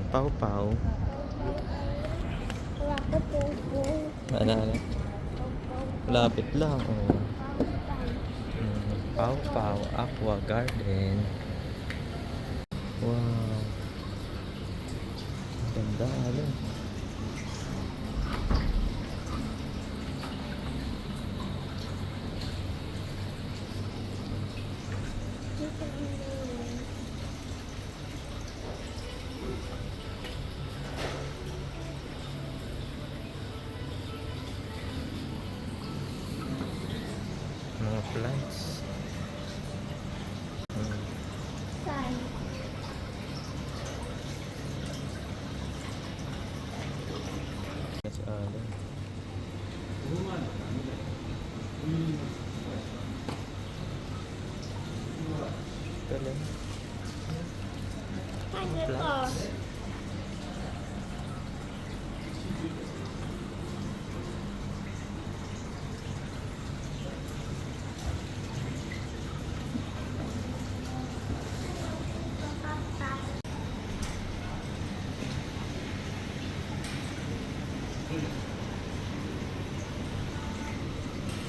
Pau-pau. Wala pa po po. Ano? Lapit lang. Oh. Pau-pau Aqua Garden. Wow. Ganda ano. Mga plants. Saan? Kasi ano. Galing. Ano to? Plants.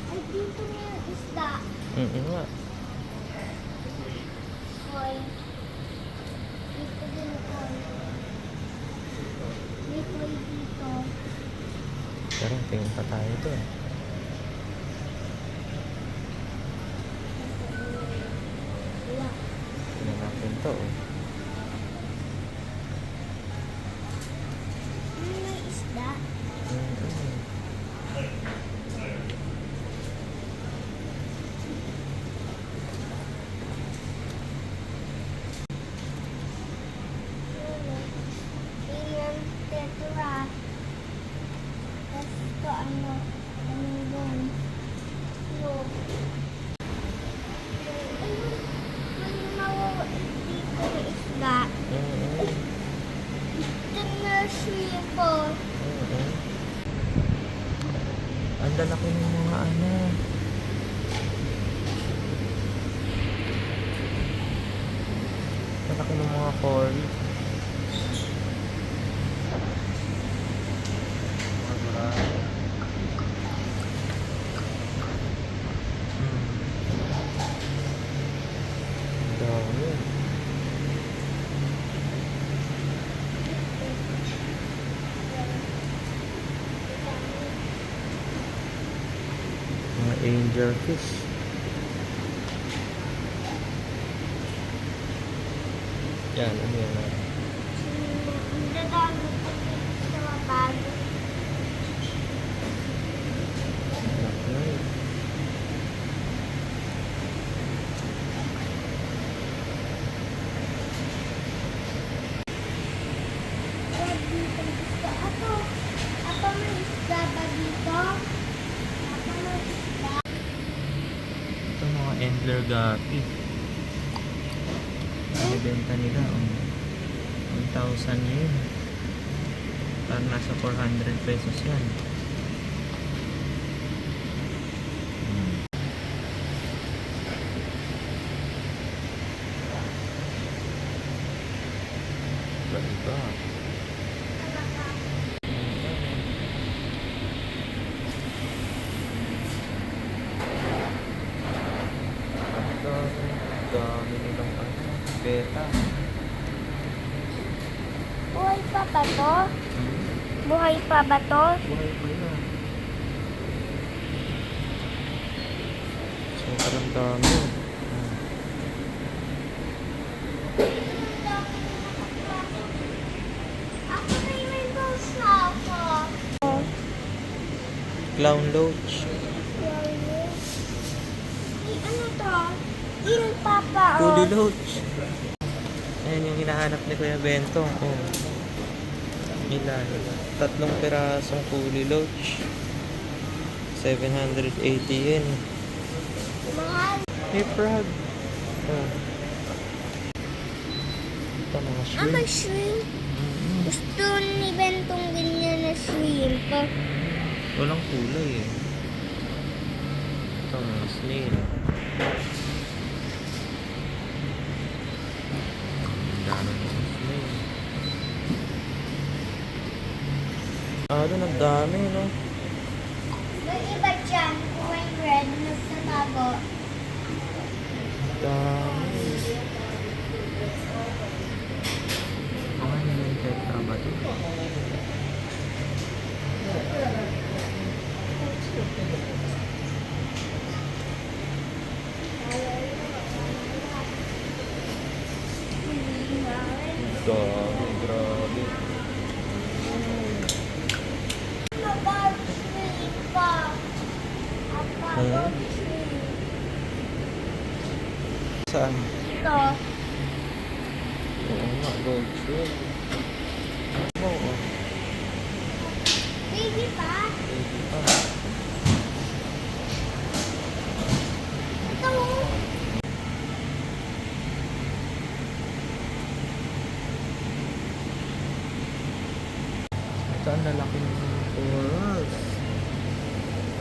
Ay, dito na yung isda. Nga. Hoy. Dito din ako. Dito, dito. Pero tingin pa tayo doon. Wala. Tingnan natin to. Oh. May isda. Iyan, tetra. Tapos ito, ano doon. No. Ayun, may mawawala dito na isda. Ito na siya po. Ang lalaki ng mga ano. Lalaki ng mga coral. Dami. Mga angelfish. Yan, ano yan? Ang dadami ko sa mga bago. Dito isda. Ato may isda ba dito? Ato may isda. Ito mga angler gapi. Ang benta nila, 1,000 yun. Parang nasa 400 pesos yan. Iba-iba. Dami nilang beta. Buhay pa ba to? Buhay pa ba to? Buhay pa yan. Sobrang dami. Ako na yung may balls na ako. Clown loach. Ano to? Il Papa. Coolie loach. Ayan yung hinahanap ni Kuya Bento. Oh. Ilan? 3 pirasong coolie loach. 780 yen. Mahal. Hey, frog. Oh. Ito mga shrimp. May shrimp. Gusto ni Bentong ganyan na shrimp. Walang kulay eh. Ito mga snail. Ang dami mga snail. Ah, doon ang dami, no? Yung iba dyan, kung may red, nagtatago. Dami. Okay, may tetra ba ito? Dami, grabe. Gold tree pa. Apa, gold tree. Saan? Ito. Oo nga, gold tree. Oo, Baby pa. baby pa. Ito. Ito ang lalaki ng corals.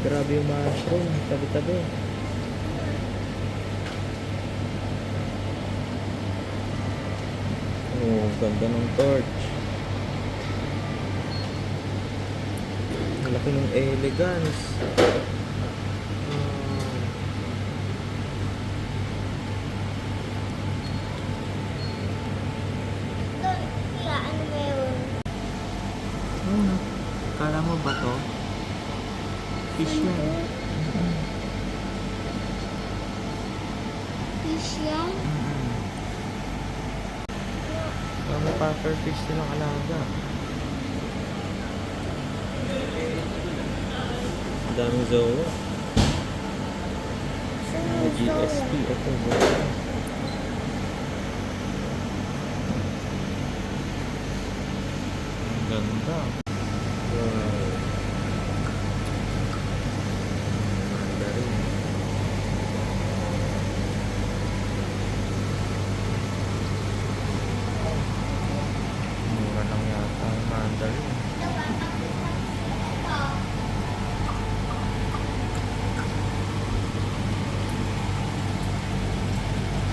Grabe yung mushroom, tabi-tabi. Oh, ganda ng torch. Ang laki ng elegance. Ito. Kaya ano meron? Oh, kala mo ba to? Fish yan. Fish yan. Mga pufferfish silang alaga. Ang daming zoa. Mga GSP. Ito, zoa. Ang ganda. Wow. Mandarin. Mura lang yata ang mandarin.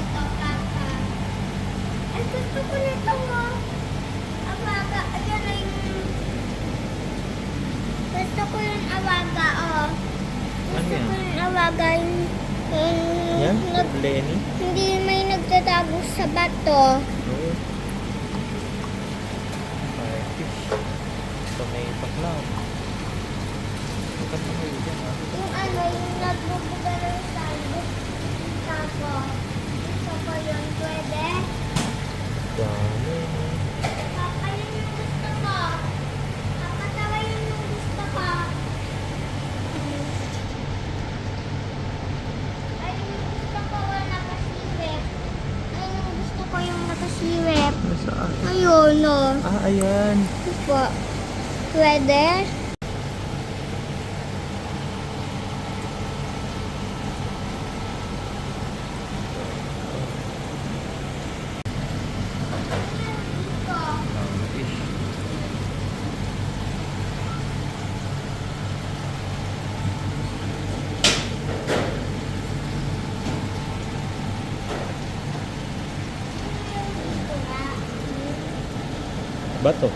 Ito, papa. Ay, gusto ko nito mo. Awaga. Ayan na yung... Gusto ko yung awaga, oh. Ano Gusto yan? ko yung awaga yung... Yan? nag- Lenny? hindi may nagtatago sa bato. Oo. Firefish. Ito may paklaw. Maganda kayo dyan, ha? Yung ano, yung nagbubuga ng side. Tapos, gusto ko yun. Pwede? Dami. Papa, yun yung gusto ko. Papa, tawa yun yung gusto ko. Ay, yung gusto ko nakasiwip. Ay, yung gusto ko yung nakasiwip. Nasaan? Ayun, no. Ah, ayan. Ito po. Pwede? Fish. Bato.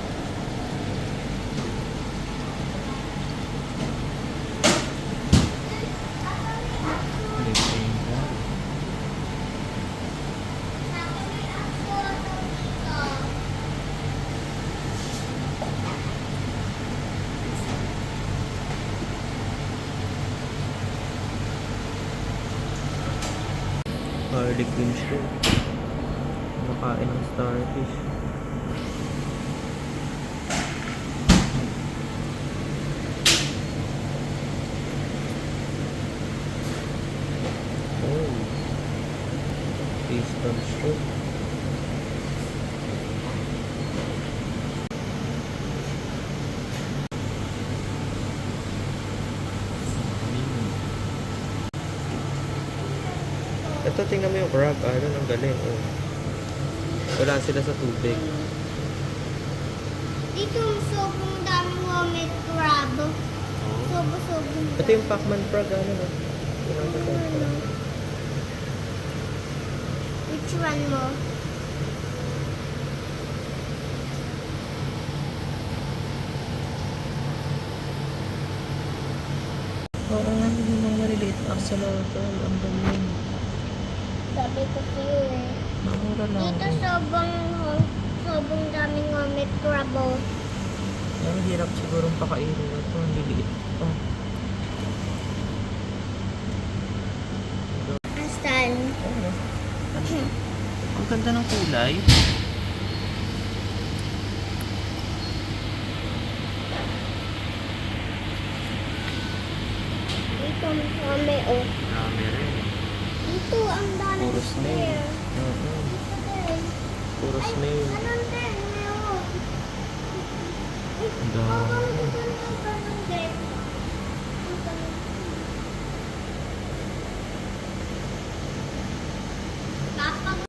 Harlequin shrimp. Nakain ng starfish. Oh. Pistol shrimp. Ito, tingnan mo yung crab. Ano, ang galing. Oh. Wala sila sa tubig. Dito sobrang daming hermit crab. Sobrang Ito yung Pacman frog. Ano, no? Ano? Which one mo? Axolotl, ang galing. Sabi ko sa'yo eh. Mamura lang. Dito sobrang daming may trouble. Ang hirap siguro pakainin ito. Ang liliit pa. Asan? Ang ganda ng kulay. Dito may Dami rin. Dito ang daming Puro snail. Oo. Dito din. Puro snail. Ganun din. Meron. Ang dami. Ganun din. Kapag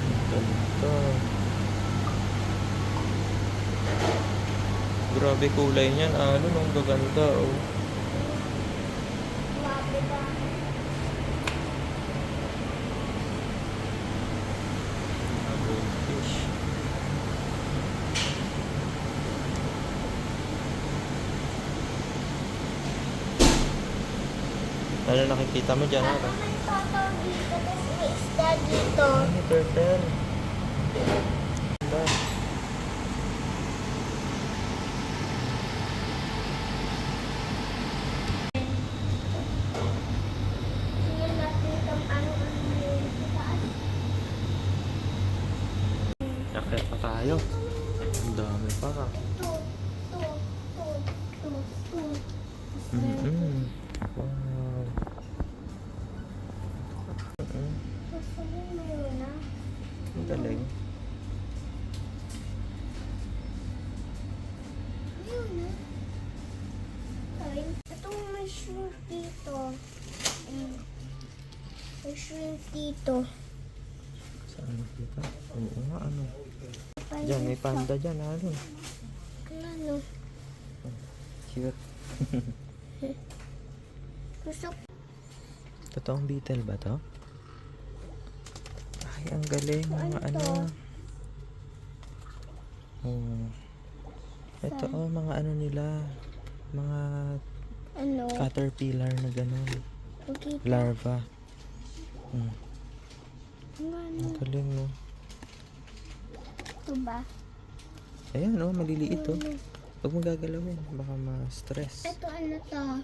Ang ganda. Grabe kulay niyan. Ano, ang gaganda. Oh. Grabe ba? Goldfish. Ano nakikita mo dyan? Ano? May totoo dito, tapos may isda dito. Ay, turtle. Ganda. Sinulat dito ang taas. Akit pa tayo. Ang dami pa ka. Ito. Mm-mm. Wow. Sasabihin mo yun na. Ang galing. Ayun na. Ay, itong may shrimp dito. May shrimp dito. Saan nakita? Oo nga, ano. Diyan, may panda dyan. Ano? Ano? Cute. Gusto Totoong beetle ba to? Ay, ang galing. Mga Ano to? Oh. Ito, oh, mga ano nila. Mga ano? caterpillar na gano'n. Okay. Larva. Ano? Ang galing, no? Ito ba? Ayan, oh, maliliit, oh. Huwag mo gagalawin. Baka ma-stress. Ito ano to?